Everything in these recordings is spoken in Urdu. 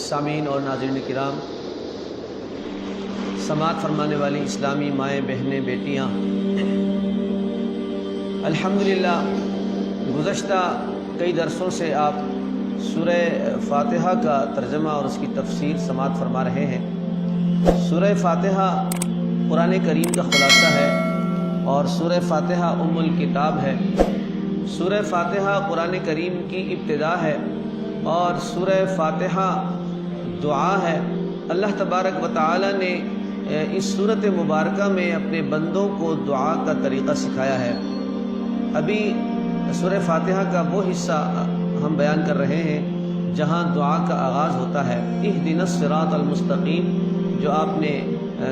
سامعین اور ناظرین کرام، سماعت فرمانے والی اسلامی مائیں، بہنیں، بیٹیاں، الحمدللہ گزشتہ کئی درسوں سے آپ سورہ فاتحہ کا ترجمہ اور اس کی تفسیر سماعت فرما رہے ہیں۔ سورہ فاتحہ قرآن کریم کا خلاصہ ہے اور سورہ فاتحہ ام الکتاب ہے۔ سورہ فاتحہ قرآن کریم کی ابتدا ہے اور سورہ فاتحہ دعا ہے۔ اللہ تبارک و تعالی نے اس سورۃ مبارکہ میں اپنے بندوں کو دعا کا طریقہ سکھایا ہے۔ ابھی سورہ فاتحہ کا وہ حصہ ہم بیان کر رہے ہیں جہاں دعا کا آغاز ہوتا ہے، اہدنا الصراط المستقیم، جو آپ نے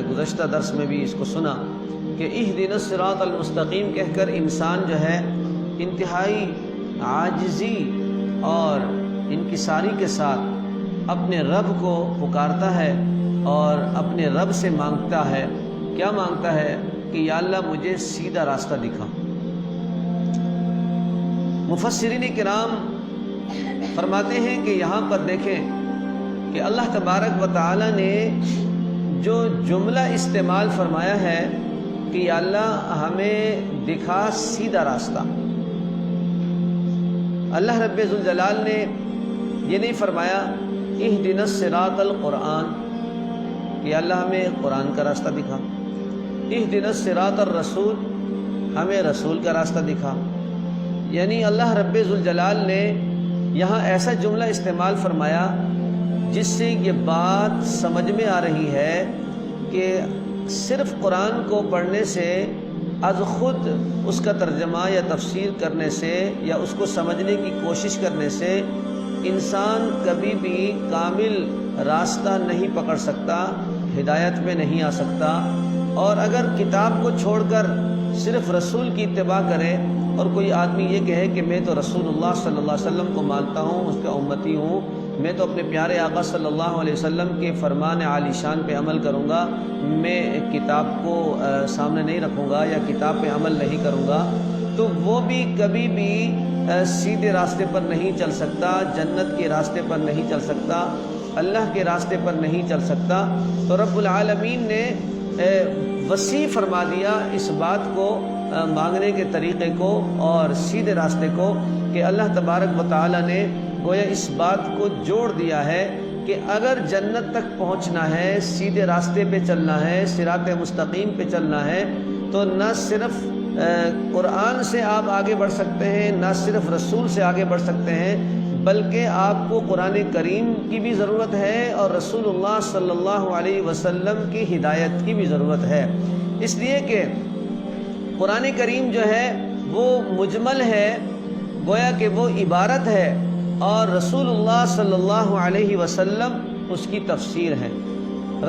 گزشتہ درس میں بھی اس کو سنا کہ اہدنا الصراط المستقیم کہہ کر انسان جو ہے انتہائی عاجزی اور انکساری کے ساتھ اپنے رب کو پکارتا ہے اور اپنے رب سے مانگتا ہے۔ کیا مانگتا ہے؟ کہ یا اللہ مجھے سیدھا راستہ دکھا۔ مفسرین کرام فرماتے ہیں کہ یہاں پر دیکھیں کہ اللہ تبارک و تعالی نے جو جملہ استعمال فرمایا ہے کہ یا اللہ ہمیں دکھا سیدھا راستہ، اللہ رب ذوالجلال نے یہ نہیں فرمایا اہدنا الصراط القرآن کہ اللہ ہمیں قرآن کا راستہ دکھا، اہدنا الصراط الرسول ہمیں رسول کا راستہ دکھا۔ یعنی اللہ رب ذوالجلال نے یہاں ایسا جملہ استعمال فرمایا جس سے یہ بات سمجھ میں آ رہی ہے کہ صرف قرآن کو پڑھنے سے از خود اس کا ترجمہ یا تفسیر کرنے سے یا اس کو سمجھنے کی کوشش کرنے سے انسان کبھی بھی کامل راستہ نہیں پکڑ سکتا، ہدایت میں نہیں آ سکتا۔ اور اگر کتاب کو چھوڑ کر صرف رسول کی اتباع کرے اور کوئی آدمی یہ کہے کہ میں تو رسول اللہ صلی اللہ علیہ وسلم کو مانتا ہوں، اس کا امتی ہوں، میں تو اپنے پیارے آقا صلی اللہ علیہ وسلم کے فرمان عالی شان پہ عمل کروں گا، میں کتاب کو سامنے نہیں رکھوں گا یا کتاب پہ عمل نہیں کروں گا، تو وہ بھی کبھی بھی سیدھے راستے پر نہیں چل سکتا، جنت کے راستے پر نہیں چل سکتا، اللہ کے راستے پر نہیں چل سکتا۔ تو رب العالمین نے وسیع فرما دیا اس بات کو، مانگنے کے طریقے کو اور سیدھے راستے کو، کہ اللہ تبارک و تعالی نے گویا اس بات کو جوڑ دیا ہے کہ اگر جنت تک پہنچنا ہے، سیدھے راستے پہ چلنا ہے، صراط مستقیم پہ چلنا ہے، تو نہ صرف قرآن سے آپ آگے بڑھ سکتے ہیں، نہ صرف رسول سے آگے بڑھ سکتے ہیں، بلکہ آپ کو قرآن کریم کی بھی ضرورت ہے اور رسول اللہ صلی اللہ علیہ وسلم کی ہدایت کی بھی ضرورت ہے۔ اس لیے کہ قرآن کریم جو ہے وہ مجمل ہے، گویا کہ وہ عبارت ہے، اور رسول اللہ صلی اللہ علیہ وسلم اس کی تفسیر ہے۔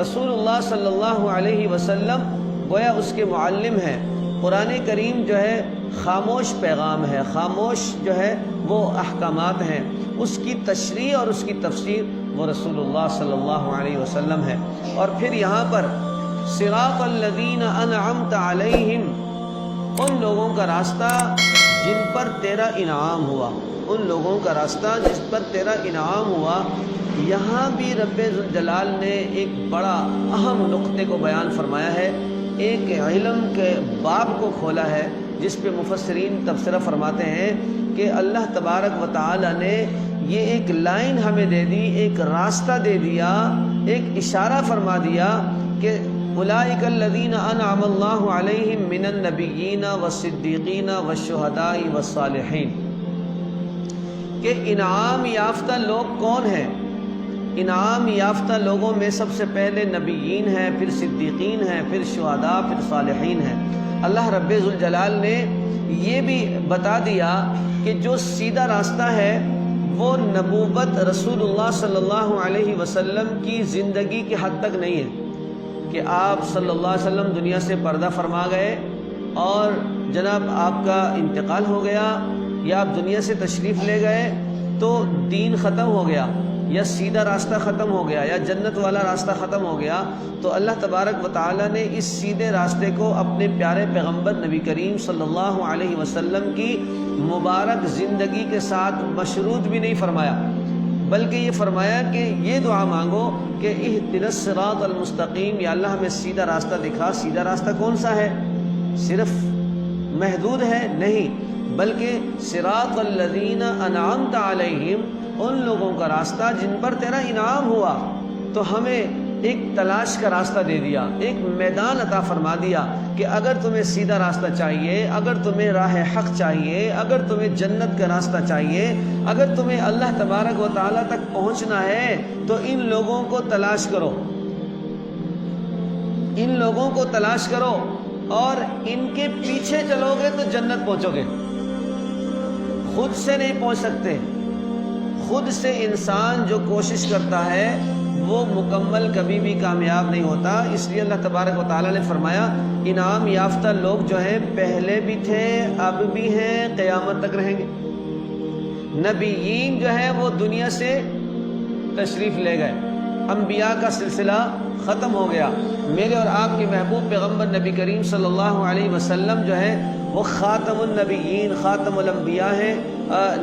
رسول اللہ صلی اللہ علیہ وسلم گویا اس کے معلم ہیں۔ قرآن کریم جو ہے خاموش پیغام ہے، خاموش جو ہے وہ احکامات ہیں، اس کی تشریح اور اس کی تفسیر وہ رسول اللہ صلی اللہ علیہ وسلم ہے۔ اور پھر یہاں پر صراط الذین انعمت علیہم، ان لوگوں کا راستہ جن پر تیرا انعام ہوا، ان لوگوں کا راستہ جس پر تیرا انعام ہوا۔ یہاں بھی رب ذوالجلال نے ایک بڑا اہم نقطے کو بیان فرمایا ہے، ایک علم کے باب کو کھولا ہے جس پہ مفسرین تبصرہ فرماتے ہیں کہ اللہ تبارک و تعالی نے یہ ایک لائن ہمیں دے دی، ایک راستہ دے دیا، ایک اشارہ فرما دیا کہ اولئک الذین انعم اللہ علیہم من النبیین والصدیقین والشہداء والصالحین، کہ انعام یافتہ لوگ کون ہیں؟ انعام یافتہ لوگوں میں سب سے پہلے نبیین ہیں، پھر صدیقین ہیں، پھر شہداء، پھر صالحین ہیں۔ اللہ رب ذوالجلال نے یہ بھی بتا دیا کہ جو سیدھا راستہ ہے وہ نبوت رسول اللہ صلی اللہ علیہ وسلم کی زندگی کے حد تک نہیں ہے کہ آپ صلی اللہ علیہ وسلم دنیا سے پردہ فرما گئے اور جناب آپ کا انتقال ہو گیا یا آپ دنیا سے تشریف لے گئے تو دین ختم ہو گیا یا سیدھا راستہ ختم ہو گیا یا جنت والا راستہ ختم ہو گیا۔ تو اللہ تبارک و تعالی نے اس سیدھے راستے کو اپنے پیارے پیغمبر نبی کریم صلی اللہ علیہ وسلم کی مبارک زندگی کے ساتھ مشروط بھی نہیں فرمایا، بلکہ یہ فرمایا کہ یہ دعا مانگو کہ اہدنا الصراط المستقیم، یا اللہ ہمیں سیدھا راستہ دکھا۔ سیدھا راستہ کون سا ہے؟ صرف محدود ہے؟ نہیں، بلکہ صراط الذین انعمت علیہم، ان لوگوں کا راستہ جن پر تیرا انعام ہوا۔ تو ہمیں ایک تلاش کا راستہ دے دیا، ایک میدان عطا فرما دیا کہ اگر تمہیں سیدھا راستہ چاہیے، اگر تمہیں راہ حق چاہیے، اگر تمہیں جنت کا راستہ چاہیے، اگر تمہیں اللہ تبارک و تعالیٰ تک پہنچنا ہے تو ان لوگوں کو تلاش کرو، ان لوگوں کو تلاش کرو اور ان کے پیچھے چلو گے تو جنت پہنچو گے۔ خود سے نہیں پہنچ سکتے، خود سے انسان جو کوشش کرتا ہے وہ مکمل کبھی بھی کامیاب نہیں ہوتا۔ اس لیے اللہ تبارک و تعالیٰ نے فرمایا انعام یافتہ لوگ جو ہیں پہلے بھی تھے، اب بھی ہیں، قیامت تک رہیں گے۔ نبیین جو ہے وہ دنیا سے تشریف لے گئے، انبیاء کا سلسلہ ختم ہو گیا۔ میرے اور آپ کے محبوب پیغمبر نبی کریم صلی اللہ علیہ وسلم جو ہے وہ خاتم النبیین، خاتم الانبیاء ہیں،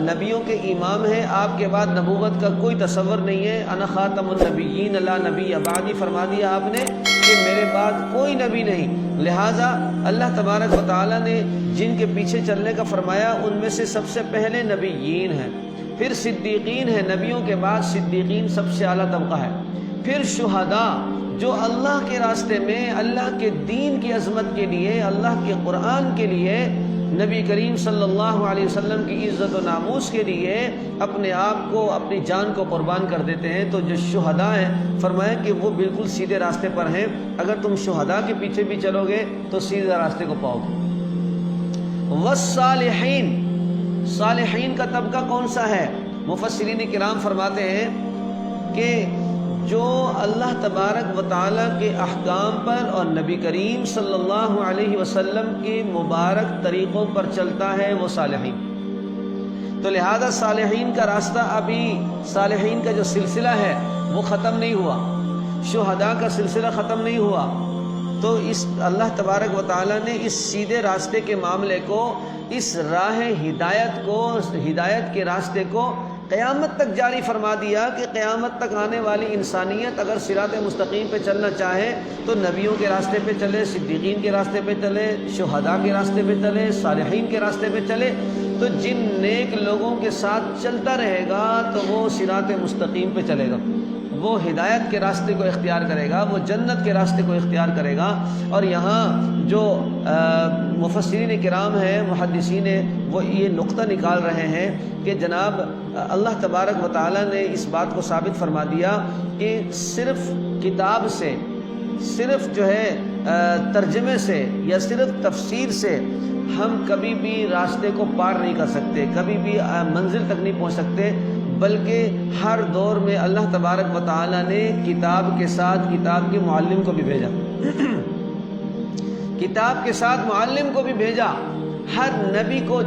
نبیوں کے امام ہیں۔ آپ کے بعد نبوت کا کوئی تصور نہیں ہے۔ انا خاتم النبیین لا نبی بعدی، فرما دیا آپ نے کہ میرے بعد کوئی نبی نہیں۔ لہٰذا اللہ تبارک و تعالیٰ نے جن کے پیچھے چلنے کا فرمایا ان میں سے سب سے پہلے نبیین ہیں، پھر صدیقین ہیں، نبیوں کے بعد صدیقین سب سے اعلیٰ طبقہ ہے، پھر شہداء جو اللہ کے راستے میں، اللہ کے دین کی عظمت کے لیے، اللہ کے قرآن کے لیے، نبی کریم صلی اللہ علیہ وسلم کی عزت و ناموس کے لیے اپنے آپ کو، اپنی جان کو قربان کر دیتے ہیں۔ تو جو شہداء ہیں فرمایا کہ وہ بالکل سیدھے راستے پر ہیں۔ اگر تم شہداء کے پیچھے بھی چلو گے تو سیدھے راستے کو پاؤ گے۔ والصالحین، صالحین کا طبقہ کون سا ہے؟ مفسرین کرام فرماتے ہیں کہ جو اللہ تبارک و تعالیٰ کے احکام پر اور نبی کریم صلی اللہ علیہ وسلم کے مبارک طریقوں پر چلتا ہے وہ صالحین۔ تو لہذا صالحین کا راستہ، ابھی صالحین کا جو سلسلہ ہے وہ ختم نہیں ہوا، شہداء کا سلسلہ ختم نہیں ہوا۔ تو اس اللہ تبارک و تعالیٰ نے اس سیدھے راستے کے معاملے کو، اس راہ ہدایت کو، ہدایت کے راستے کو قیامت تک جاری فرما دیا کہ قیامت تک آنے والی انسانیت اگر صراط مستقیم پہ چلنا چاہے تو نبیوں کے راستے پہ چلے، صدیقین کے راستے پہ چلے، شہداء کے راستے پہ چلے، صالحین کے راستے پہ چلے۔ تو جن نیک لوگوں کے ساتھ چلتا رہے گا تو وہ صراط مستقیم پہ چلے گا، وہ ہدایت کے راستے کو اختیار کرے گا، وہ جنت کے راستے کو اختیار کرے گا۔ اور یہاں جو مفسرین کرام ہیں، محدثین، وہ یہ نقطہ نکال رہے ہیں کہ جناب اللہ تبارک و تعالیٰ نے اس بات کو ثابت فرما دیا کہ صرف کتاب سے، صرف جو ہے ترجمے سے یا صرف تفسیر سے ہم کبھی بھی راستے کو پار نہیں کر سکتے، کبھی بھی منزل تک نہیں پہنچ سکتے، بلکہ ہر دور میں اللہ تبارک و تعالیٰ نے کتاب کے ساتھ کتاب کے معلم کو بھی بھیجا، کتاب کے ساتھ معلم کو بھی بھیجا۔ ہر نبی کو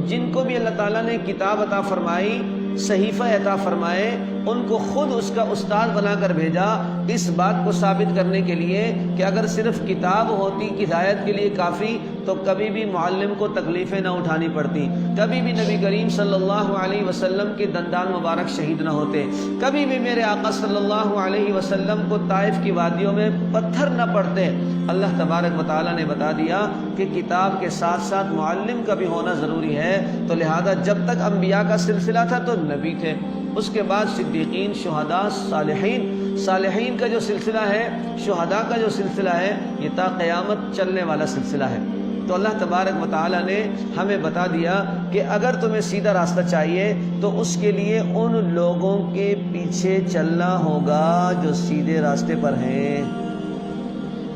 جن کو بھی اللہ تعالیٰ نے کتاب عطا فرمائی، صحیفہ عطا فرمائے، ان کو خود اس کا استاد بنا کر بھیجا، اس بات کو ثابت کرنے کے لیے کہ اگر صرف کتاب ہوتی ہدایت کے لیے کافی تو کبھی بھی معلم کو تکلیفیں نہ اٹھانی پڑتی، کبھی بھی نبی کریم صلی اللہ علیہ وسلم کے دندان مبارک شہید نہ ہوتے، کبھی بھی میرے آقا صلی اللہ علیہ وسلم کو طائف کی وادیوں میں پتھر نہ پڑتے۔ اللہ تبارک و تعالیٰ نے بتا دیا کہ کتاب کے ساتھ ساتھ معلم کا بھی ہونا ضروری ہے۔ تو لہذا جب تک انبیاء کا سلسلہ تھا تو نبی تھے، اس کے بعد صدیقین، شہداء، صالحین۔ صالحین کا جو سلسلہ ہے، شہداء کا جو سلسلہ ہے، یہ تا قیامت چلنے والا سلسلہ ہے۔ تو اللہ تبارک و تعالیٰ نے ہمیں بتا دیا کہ اگر تمہیں سیدھا راستہ چاہیے تو اس کے لیے ان لوگوں کے پیچھے چلنا ہوگا جو سیدھے راستے پر ہیں،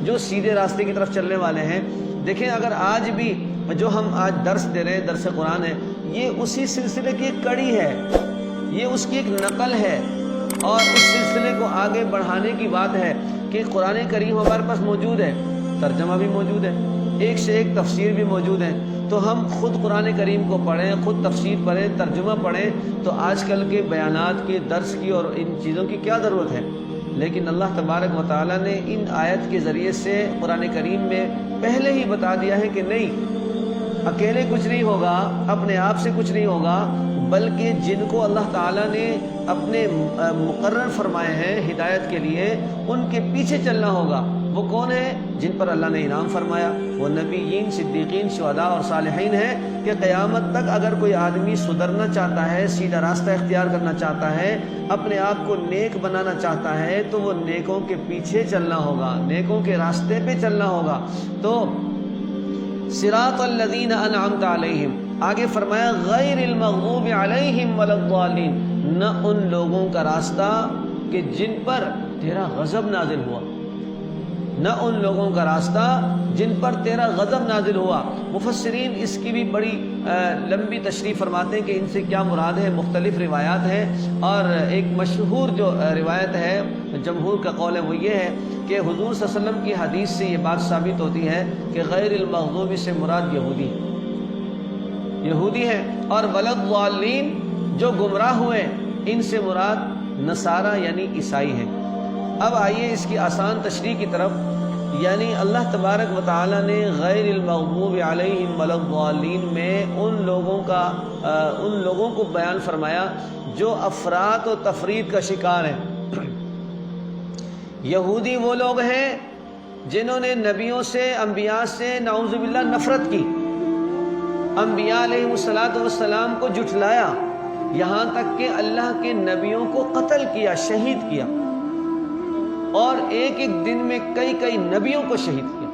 جو سیدھے راستے کی طرف چلنے والے ہیں۔ دیکھیں، اگر آج بھی جو ہم آج درس دے رہے ہیں، درس قرآن ہے، یہ اسی سلسلے کی ایک کڑی ہے، یہ اس کی ایک نقل ہے، اور اس سلسلے کو آگے بڑھانے کی بات ہے کہ قرآن کریم ہمارے پاس موجود ہے، ترجمہ بھی موجود ہے، ایک سے ایک تفسیر بھی موجود ہے۔ تو ہم خود قرآن کریم کو پڑھیں، خود تفسیر پڑھیں، ترجمہ پڑھیں، تو آج کل کے بیانات کے درس کی اور ان چیزوں کی کیا ضرورت ہے؟ لیکن اللہ تبارک و تعالیٰ نے ان آیت کے ذریعے سے قرآن کریم میں پہلے ہی بتا دیا ہے کہ نہیں، اکیلے کچھ نہیں ہوگا، اپنے آپ سے کچھ نہیں ہوگا، بلکہ جن کو اللہ تعالیٰ نے اپنے مقرر فرمائے ہیں ہدایت کے لیے، ان کے پیچھے چلنا ہوگا۔ وہ کون ہیں؟ جن پر اللہ نے انعام فرمایا، وہ نبیین، صدیقین، شہداء اور صالحین ہیں کہ قیامت تک اگر کوئی آدمی سدھرنا چاہتا ہے، سیدھا راستہ اختیار کرنا چاہتا ہے، اپنے آپ کو نیک بنانا چاہتا ہے، تو وہ نیکوں کے پیچھے چلنا ہوگا، نیکوں کے راستے پہ چلنا ہوگا۔ تو صراط الذین انعمت علیہم، آگے فرمایا غیر المغضوب علیہم ولا الضالین، نہ ان لوگوں کا راستہ کہ جن پر تیرا غضب نازل ہوا، نہ ان لوگوں کا راستہ جن پر تیرا غضب نازل ہوا۔ مفسرین اس کی بھی بڑی لمبی تشریح فرماتے ہیں کہ ان سے کیا مراد ہے، مختلف روایات ہیں، اور ایک مشہور جو روایت ہے، جمہور کا قول ہے، وہ یہ ہے کہ حضور صلی اللہ علیہ وسلم کی حدیث سے یہ بات ثابت ہوتی ہے کہ غیر المغضوب سے مراد یہودی ہیں، اور ولا الضالین جو گمراہ ہوئے ان سے مراد نصارہ یعنی عیسائی ہیں۔ اب آئیے اس کی آسان تشریح کی طرف، یعنی اللہ تبارک و تعالی نے غیر المغضوب علیہم ولا الضالین میں ان لوگوں کو بیان فرمایا جو افراط و تفرید کا شکار ہیں۔ یہودی وہ لوگ ہیں جنہوں نے نبیوں سے، انبیاء سے نعوذ باللہ نفرت کی، انبیاء علیہ السلام کو جھٹلایا، یہاں تک کہ اللہ کے نبیوں کو قتل کیا، شہید کیا، اور ایک دن میں کئی نبیوں کو شہید کیا۔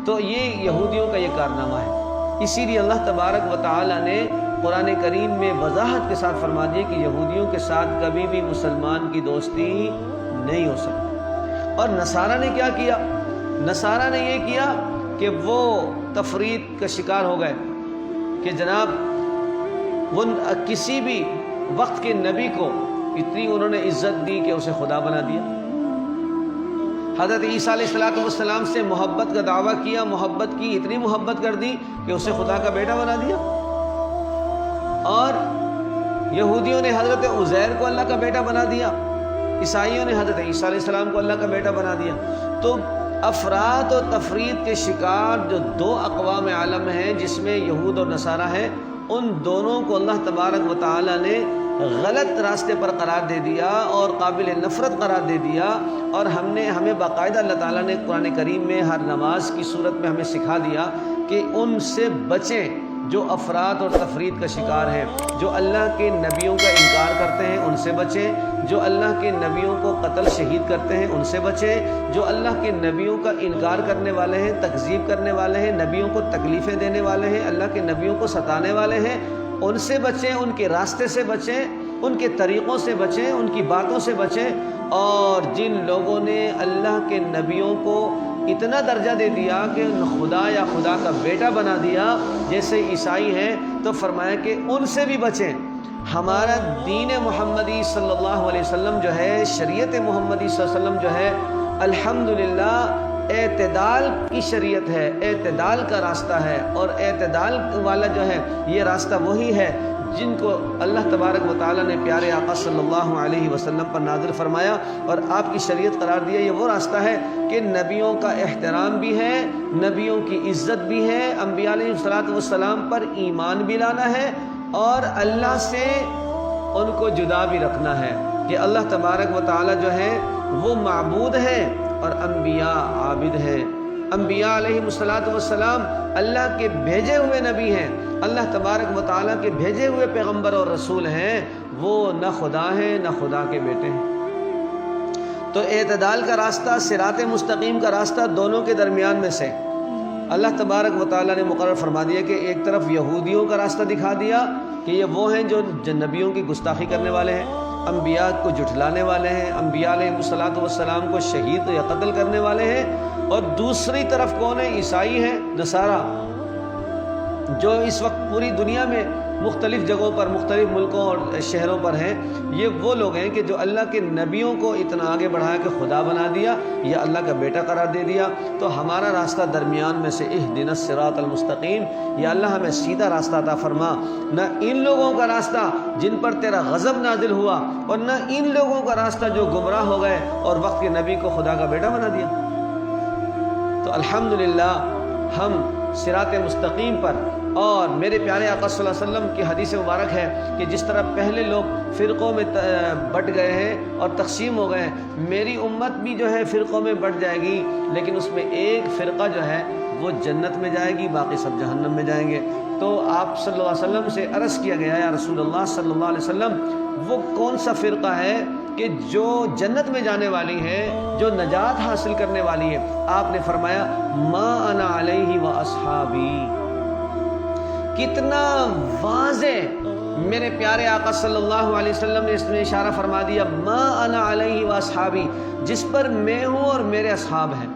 تو یہ یہودیوں کا یہ کارنامہ ہے۔ اسی لیے اللہ تبارک و تعالی نے قرآن کریم میں وضاحت کے ساتھ فرما دیا کہ یہودیوں کے ساتھ کبھی بھی مسلمان کی دوستی نہیں ہو سکتی۔ اور نصارہ نے کیا کیا؟ نصارہ نے یہ کیا کہ وہ تفرید کا شکار ہو گئے کہ جناب وہ کسی بھی وقت کے نبی کو اتنی انہوں نے عزت دی کہ اسے خدا بنا دیا۔ حضرت عیسیٰ علیہ السلام سے محبت کا دعویٰ کیا، محبت کی، اتنی محبت کر دی کہ اسے خدا کا بیٹا بنا دیا۔ اور یہودیوں نے حضرت عزیر کو اللہ کا بیٹا بنا دیا، عیسائیوں نے حضرت عیسیٰ علیہ السلام کو اللہ کا بیٹا بنا دیا۔ تو افراط و تفرید کے شکار جو دو اقوام عالم ہیں جس میں یہود اور نصارہ ہیں، ان دونوں کو اللہ تبارک و تعالی نے غلط راستے پر قرار دے دیا اور قابل نفرت قرار دے دیا۔ اور ہمیں باقاعدہ اللہ تعالیٰ نے قرآن کریم میں ہر نماز کی صورت میں ہمیں سکھا دیا کہ ان سے بچیں جو افراط اور تفرید کا شکار ہیں، جو اللہ کے نبیوں کا انکار کرتے ہیں ان سے بچیں، جو اللہ کے نبیوں کو قتل شہید کرتے ہیں ان سے بچیں، جو اللہ کے نبیوں کا انکار کرنے والے ہیں، تکذیب کرنے والے ہیں، نبیوں کو تکلیفیں دینے والے ہیں، اللہ کے نبیوں کو ستانے والے ہیں، ان سے بچیں، ان کے راستے سے بچیں، ان کے طریقوں سے بچیں، ان کی باتوں سے بچیں۔ اور جن لوگوں نے اللہ کے نبیوں کو اتنا درجہ دے دیا کہ خدا یا خدا کا بیٹا بنا دیا جیسے عیسائی ہیں، تو فرمایا کہ ان سے بھی بچیں۔ ہمارا دین محمدی صلی اللہ علیہ وسلم جو ہے، شریعت محمدی صلی اللہ علیہ وسلم جو ہے، الحمدللہ اعتدال کی شریعت ہے، اعتدال کا راستہ ہے، اور اعتدال والا جو ہے یہ راستہ وہی ہے جن کو اللہ تبارک و تعالیٰ نے پیارے آقا صلی اللہ علیہ وسلم پر نازل فرمایا اور آپ کی شریعت قرار دیا۔ یہ وہ راستہ ہے کہ نبیوں کا احترام بھی ہے، نبیوں کی عزت بھی ہے، انبیاء علیہ السلام پر ایمان بھی لانا ہے، اور اللہ سے ان کو جدا بھی رکھنا ہے کہ اللہ تبارک و تعالیٰ جو ہے وہ معبود ہے اور انبیاء عابد ہیں۔ انبیاء علیہ السلام اللہ کے بھیجے ہوئے نبی ہیں، اللہ تبارک و تعالیٰ کے بھیجے ہوئے پیغمبر اور رسول ہیں، وہ نہ خدا ہیں نہ خدا کے بیٹے ہیں۔ تو اعتدال کا راستہ، صراط مستقیم کا راستہ دونوں کے درمیان میں سے اللہ تبارک و تعالیٰ نے مقرر فرما دیا کہ ایک طرف یہودیوں کا راستہ دکھا دیا کہ یہ وہ ہیں جو نبیوں کی گستاخی کرنے والے ہیں، انبیاء کو جھٹلانے والے ہیں، انبیاء علیہ السلام کو شہید یا قتل کرنے والے ہیں، اور دوسری طرف کون ہے؟ عیسائی ہیں، نصارہ، جو اس وقت پوری دنیا میں مختلف جگہوں پر، مختلف ملکوں اور شہروں پر ہیں۔ یہ وہ لوگ ہیں کہ جو اللہ کے نبیوں کو اتنا آگے بڑھایا کہ خدا بنا دیا یا اللہ کا بیٹا قرار دے دیا۔ تو ہمارا راستہ درمیان میں سے اہدنا الصراط المستقیم، یا اللہ ہمیں سیدھا راستہ عطا فرما، نہ ان لوگوں کا راستہ جن پر تیرا غضب نازل ہوا، اور نہ ان لوگوں کا راستہ جو گمراہ ہو گئے اور وقت کے نبی کو خدا کا بیٹا بنا دیا۔ تو الحمدللہ ہم صراط مستقیم پر اور میرے پیارے آقا صلی اللہ علیہ وسلم کی حدیث مبارک ہے کہ جس طرح پہلے لوگ فرقوں میں بٹ گئے ہیں اور تقسیم ہو گئے ہیں، میری امت بھی جو ہے فرقوں میں بٹ جائے گی، لیکن اس میں ایک فرقہ جو ہے وہ جنت میں جائے گی، باقی سب جہنم میں جائیں گے۔ تو آپ صلی اللہ علیہ وسلم سے عرض کیا گیا، یا رسول اللہ صلی اللہ علیہ وسلم، وہ کون سا فرقہ ہے کہ جو جنت میں جانے والی ہے، جو نجات حاصل کرنے والی ہے؟ آپ نے فرمایا ما انا علیہ و اصحابی۔ کتنا واضح میرے پیارے آقا صلی اللہ علیہ وسلم نے اس میں اشارہ فرما دیا، ما انا علیہ و اصحابی، جس پر میں ہوں اور میرے اصحاب ہیں۔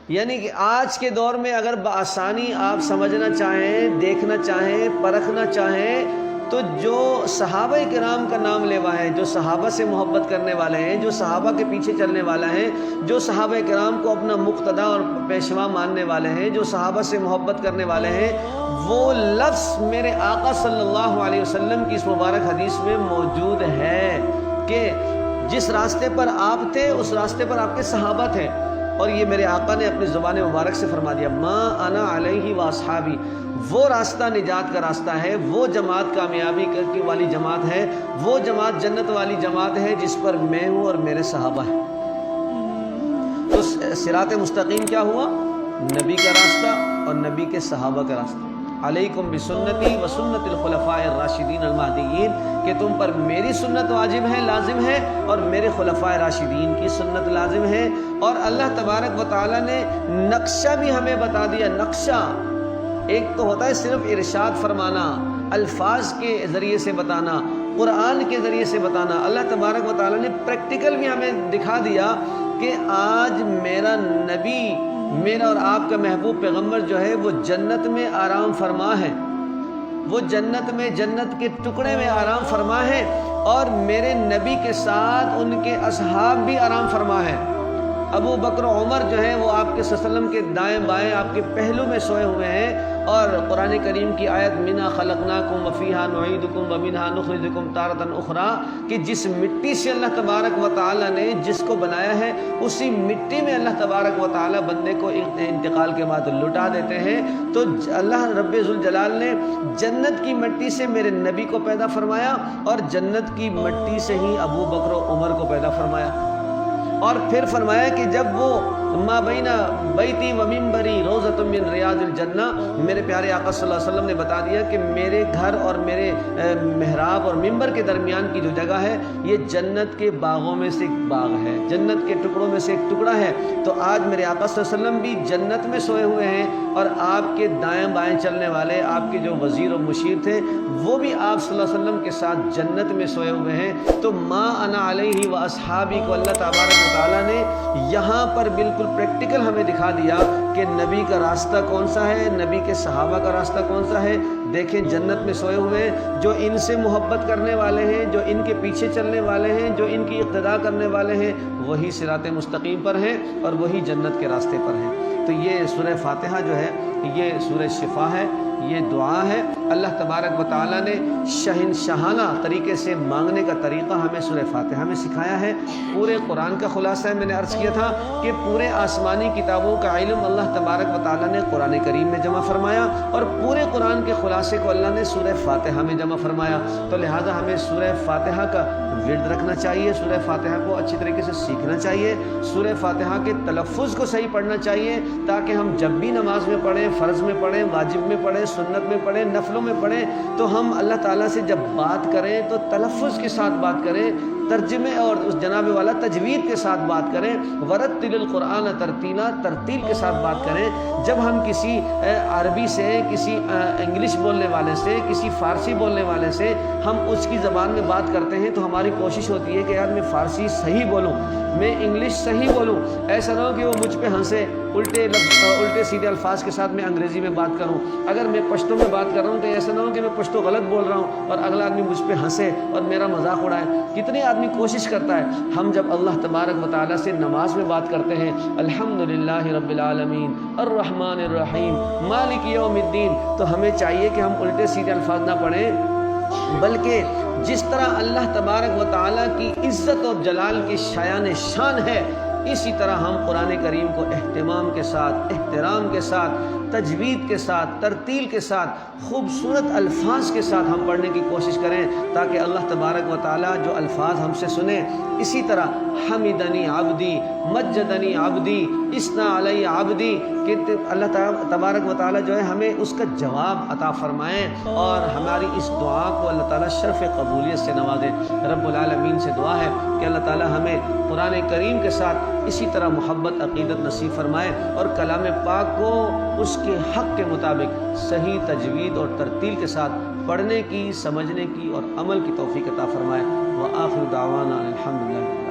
یعنی کہ آج کے دور میں اگر بآسانی آپ سمجھنا چاہیں، دیکھنا چاہیں، پرکھنا چاہیں، تو جو صحابہ کرام کا نام لیوا ہے، جو صحابہ سے محبت کرنے والے ہیں، جو صحابہ کے پیچھے چلنے والا ہے، جو صحابہ کرام کو اپنا مقتدا اور پیشوا ماننے والے ہیں، جو صحابہ سے محبت کرنے والے ہیں، وہ لفظ میرے آقا صلی اللہ علیہ وسلم کی اس مبارک حدیث میں موجود ہے کہ جس راستے پر آپ تھے اس راستے پر آپ کے صحابہ تھے۔ اور یہ میرے آقا نے اپنی زبان مبارک سے فرما دیا، ما انا علیہ و اصحابی۔ وہ راستہ نجات کا راستہ ہے، وہ جماعت کامیابی کی والی جماعت ہے، وہ جماعت جنت والی جماعت ہے جس پر میں ہوں اور میرے صحابہ ہیں۔ تو صراط مستقیم کیا ہوا؟ نبی کا راستہ اور نبی کے صحابہ کا راستہ۔ علیکم بسنتی و سنت الخلفاء الراشدین المہدیین، کہ تم پر میری سنت واجب ہے، لازم ہے، اور میرے خلفاء راشدین کی سنت لازم ہے۔ اور اللہ تبارک و تعالیٰ نے نقشہ بھی ہمیں بتا دیا۔ نقشہ ایک تو ہوتا ہے صرف ارشاد فرمانا، الفاظ کے ذریعے سے بتانا، قرآن کے ذریعے سے بتانا۔ اللہ تبارک و تعالیٰ نے پریکٹیکل بھی ہمیں دکھا دیا کہ آج میرا نبی، میرا اور آپ کا محبوب پیغمبر جو ہے وہ جنت میں آرام فرما ہے، وہ جنت میں، جنت کے ٹکڑے میں آرام فرما ہے، اور میرے نبی کے ساتھ ان کے اصحاب بھی آرام فرما ہے۔ ابو بکر و عمر جو ہیں وہ آپ کے صلی اللہ علیہ وسلم کے دائیں بائیں آپ کے پہلو میں سوئے ہوئے ہیں، اور قرآن کریم کی آیت منا خلقناکم وفیہا نعیدکم ومنہا نخرجکم تارۃ اخری، کہ جس مٹی سے اللہ تبارک و تعالیٰ نے جس کو بنایا ہے اسی مٹی میں اللہ تبارک و تعالیٰ بندے کو انتقال کے بعد لٹا دیتے ہیں۔ تو اللہ رب ذوالجلال نے جنت کی مٹی سے میرے نبی کو پیدا فرمایا، اور جنت کی مٹی سے ہی ابو بکر و عمر کو پیدا فرمایا، اور پھر فرمایا کہ جب وہ ما بین بیتی و منبری روضۃ من ریاض الجنہ، میرے پیارے آقا صلی اللہ علیہ وسلم نے بتا دیا کہ میرے گھر اور میرے محراب اور منبر کے درمیان کی جو جگہ ہے یہ جنت کے باغوں میں سے ایک باغ ہے، جنت کے ٹکڑوں میں سے ایک ٹکڑا ہے۔ تو آج میرے آقا صلی اللہ علیہ وسلم بھی جنت میں سوئے ہوئے ہیں، اور آپ کے دائیں بائیں چلنے والے آپ کے جو وزیر و مشیر تھے وہ بھی آپ صلی اللہ علیہ وسلم کے ساتھ جنت میں سوئے ہوئے ہیں۔ تو ما انا علیہ و اصحابی کو اللہ تبارک و تعالیٰ نے یہاں پر بالکل پریکٹیکل ہمیں دکھا دیا کہ نبی کا راستہ کون سا ہے، نبی کے صحابہ کا راستہ کون سا ہے۔ دیکھیں جنت میں سوئے ہوئے ہیں، جو ان سے محبت کرنے والے ہیں، جو ان کے پیچھے چلنے والے ہیں، جو ان کی اقتداء کرنے والے ہیں، وہی صراط مستقیم پر ہیں اور وہی جنت کے راستے پر ہیں۔ تو یہ سورہ فاتحہ جو ہے یہ سورہ شفا ہے، یہ دعا ہے۔ اللہ تبارک و تعالیٰ نے شہنشاہانہ طریقے سے مانگنے کا طریقہ ہمیں سورہ فاتحہ میں سکھایا ہے۔ پورے قرآن کا خلاصہ ہے، میں نے عرض کیا تھا کہ پورے آسمانی کتابوں کا علم اللہ تبارک و تعالیٰ نے قرآن کریم میں جمع فرمایا، اور پورے قرآن کے خلاصے کو اللہ نے سورہ فاتحہ میں جمع فرمایا۔ تو لہٰذا ہمیں سورہ فاتحہ کا ورد رکھنا چاہیے، سورہ فاتحہ کو اچھی طریقے سے سیکھنا چاہیے، سورہ فاتحہ کے تلفظ کو صحیح پڑھنا چاہیے، تاکہ ہم جب بھی نماز میں پڑھیں، فرض میں پڑھیں، واجب میں پڑھیں، سنت میں پڑھیں، نفلوں میں پڑھیں، تو ہم اللہ تعالیٰ سے جب بات کریں تو تلفظ کے ساتھ بات کریں، ترجمے اور اس جناب والا تجوید کے ساتھ بات کریں، ورتل القرآن ترتیلا، ترتیل کے ساتھ بات کریں۔ جب ہم کسی عربی سے، کسی انگلش بولنے والے سے، کسی فارسی بولنے والے سے ہم اس کی زبان میں بات کرتے ہیں تو ہماری کوشش ہوتی ہے کہ یار میں فارسی صحیح بولوں، میں انگلش صحیح بولوں، ایسا نہ ہو کہ وہ مجھ پہ ہنسے، الٹے سیدھے الفاظ کے ساتھ میں انگریزی میں بات کروں۔ اگر میں پشتو میں بات کر رہا ہوں تو ایسا نہ ہو کہ میں پشتو غلط بول رہا ہوں اور اگلا آدمی مجھ پہ ہنسے اور میرا مذاق اڑائے۔ کتنے آدمی کوشش کرتا ہے۔ ہم جب اللہ تبارک و تعالیٰ سے نماز میں بات کرتے ہیں، الحمدللہ رب العالمین الرحمن الرحیم مالک یوم الدین، تو ہمیں چاہیے کہ ہم الٹے سیدھے الفاظ نہ پڑھیں، بلکہ جس طرح اللہ تبارک و تعالیٰ کی عزت اور جلال کی شایان شان ہے، اسی طرح ہم قرآن کریم کو اہتمام کے ساتھ، احترام کے ساتھ، تجوید کے ساتھ، ترتیل کے ساتھ، خوبصورت الفاظ کے ساتھ ہم پڑھنے کی کوشش کریں، تاکہ اللہ تبارک و تعالیٰ جو الفاظ ہم سے سنیں، اسی طرح حمدنی عبدی، مجدنی عبدی، اثنا علی عبدی، کہ اللہ تبارک و تعالیٰ جو ہے ہمیں اس کا جواب عطا فرمائیں اور ہماری اس دعا کو اللہ تعالیٰ شرف قبولیت سے نوازیں۔ رب العالمین سے دعا ہے کہ اللہ تعالیٰ ہمیں قرآن کریم کے ساتھ اسی طرح محبت عقیدت نصیب فرمائے اور کلام پاک کو اس کے حق کے مطابق صحیح تجوید اور ترتیل کے ساتھ پڑھنے کی، سمجھنے کی اور عمل کی توفیق عطا فرمائے۔ وآخر دعوانا الحمدللہ۔